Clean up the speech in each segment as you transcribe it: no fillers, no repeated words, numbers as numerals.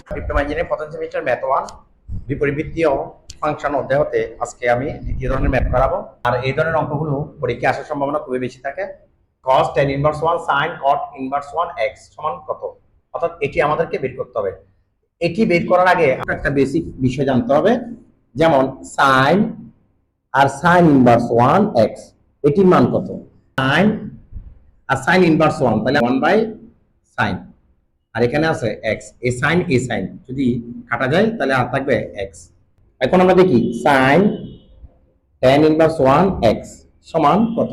Diploma engineering প্রথম semester math 1 বিপরীতবৃত্তীয় function অধ্যায় হতে আজকে আমি দ্বিতীয় ধরনের ম্যাথ করাবো। আর এই ধরনের অঙ্কগুলো পরীক্ষায় আসার সম্ভাবনা খুবই বেশি থাকে। cos tan inverse 1 sin cot inverse 1 x সমান কত, অর্থাৎ এটি আমাদেরকে বের করতে হবে। এটি বের করার আগে একটা বেসিক বিষয় জানতে হবে, যেমন sin আর sin ইনভার্স 1 x এটির মান কত। sin আর sin ইনভার্স 1 তাহলে 1/sin, আর এখানে আছে x, এ সাইন যদি কাটা যায় তাহলে আর থাকবে x। এখন আমরা দেখি sin tan ইনভার্স 1 x সমান কত।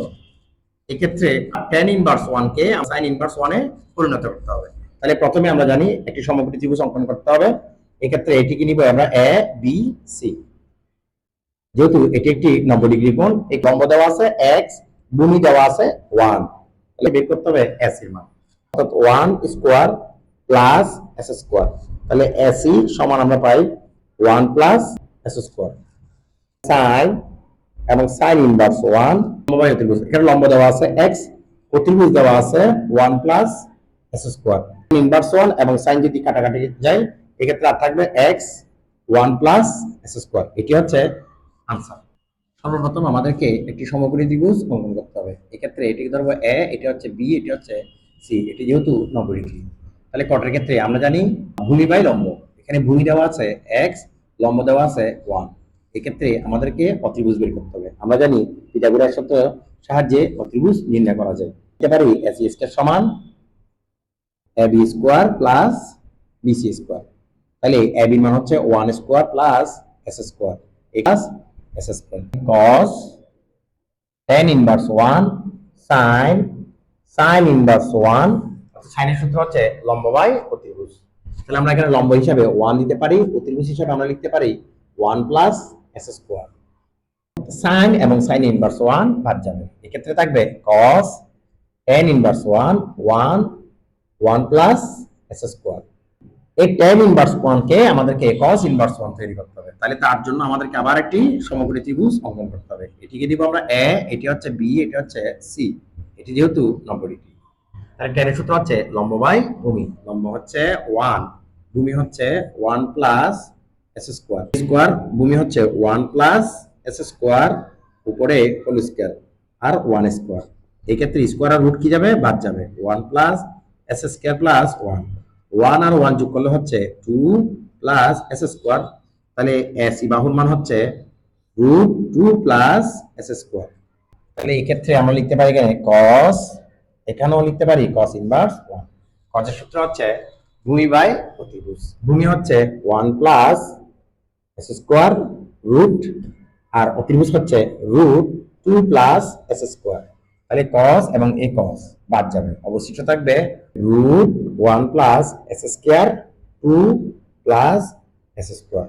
এক্ষেত্রে tan ইনভার্স 1 কে sin ইনভার্স 1 এ পরিণত করতে হবে। তাহলে প্রথমে আমরা জানি একটি সমকোণী ত্রিভুজ অঙ্কন করতে হবে। এক্ষেত্রে এটিকে নিব আমরা a b c, যেহেতু এটি একটি 90 ডিগ্রি কোণ, এই লম্ব দেওয়া আছে x, ভূমি দেওয়া আছে 1, তাহলে বের করতে হবে s এর মান, অর্থাৎ 1 স্কয়ার প্লাস s স্কয়ার। তাহলে ac সমান আমরা পাই 1 প্লাস s স্কয়ার। sin এবং sin ইনভার্স 1 লম্ববাহী অতিভুজ, এখানে লম্ব দেওয়া আছে x, অতিভুজ দেওয়া আছে 1 প্লাস s স্কয়ার। ইনভার্স 1 এবং sin যদি কাটাকাটি যায় এক্ষেত্রে আর থাকবে x 1 প্লাস s স্কয়ার। এটি হচ্ছে আনসার। সর্বপ্রথম আমাদেরকে একটি সমকোণী ত্রিভুজ অঙ্কন করতে হবে। এক্ষেত্রে এটিকে ধরবো a, এটি হচ্ছে b, এটি হচ্ছে c, এটি যেহেতু 90 ডিগ্রি। তাহলে কটের ক্ষেত্রে আমরা জানি ভূমি বাই লম্ব, এখানে ভূমি দেওয়া আছে x, লম্ব দেওয়া আছে 1, এক্ষেত্রে আমাদেরকে অত্রিভুজ বের করতে হবে। আমরা জানি পিথাগোরাস সূত্রের সাহায্যে অত্রিভুজ নির্ণয় করা যায়। লিখতে পারি ac স্কয়ার সমান ab square plus bc square. তাহলে ab এর মান হচ্ছে 1 square plus s square plus s square. cos tan inverse 1 sin inverse 1, সাইনের সূত্র হচ্ছে লম্ব বাই অতিভুজ। তাহলে আমরা এখানে লম্ব হিসাবে 1 দিতে পারি, অতিভুজ হিসাবে আমরা লিখতে পারি 1 প্লাস s স্কয়ার। sin এবং sin ইনভার্স 1 বাদ যাবে, এক্ষেত্রে থাকবে cos tan inverse 1 1 plus s square. এই tan ইনভার্স 1 কে আমাদেরকে cos ইনভার্স 1 তৈরি করতে হবে। তাহলে তার জন্য আমাদেরকে আবার একটি সমকোণী ত্রিভুজ অঙ্কন করতে হবে। এটিকে দিব আমরা a, এটি হচ্ছে b, এটি হচ্ছে c, এটি যেহেতু 90 ডিগ্রি। তাহলে tan এর সূত্র হচ্ছে লম্ব বাই ভূমি, লম্ব হচ্ছে 1, ভূমি হচ্ছে 1 প্লাস s স্কয়ার, স্কয়ার ভূমি হচ্ছে 1 প্লাস s স্কয়ার, উপরে হোল স্কয়ার আর 1 স্কয়ার। এই ক্ষেত্রে স্কয়ার আর রুট কি যাবে, বাদ যাবে, 1 প্লাস s স্কয়ার প্লাস 1, 1 আর 1 যোগ করলে হচ্ছে 2 প্লাস s স্কয়ার। তাহলে s বাহুর মান হচ্ছে রুট 2 প্লাস s স্কয়ার। তাহলে এই ক্ষেত্রে আমরা লিখতে পারি এখানে cos, এখানেও লিখতে পারি cos ইনভার্স 1। cos এর সূত্র হচ্ছে ভূমি বাই অতিভুজ, ভূমি হচ্ছে 1 প্লাস s স্কয়ার রুট, আর অতিভুজ হচ্ছে রুট 2 প্লাস s স্কয়ার। তাহলে cos এবং এই cos বাদ যাবে, অবশিষ্ট থাকবে root 1 plus s square 2 plus s square.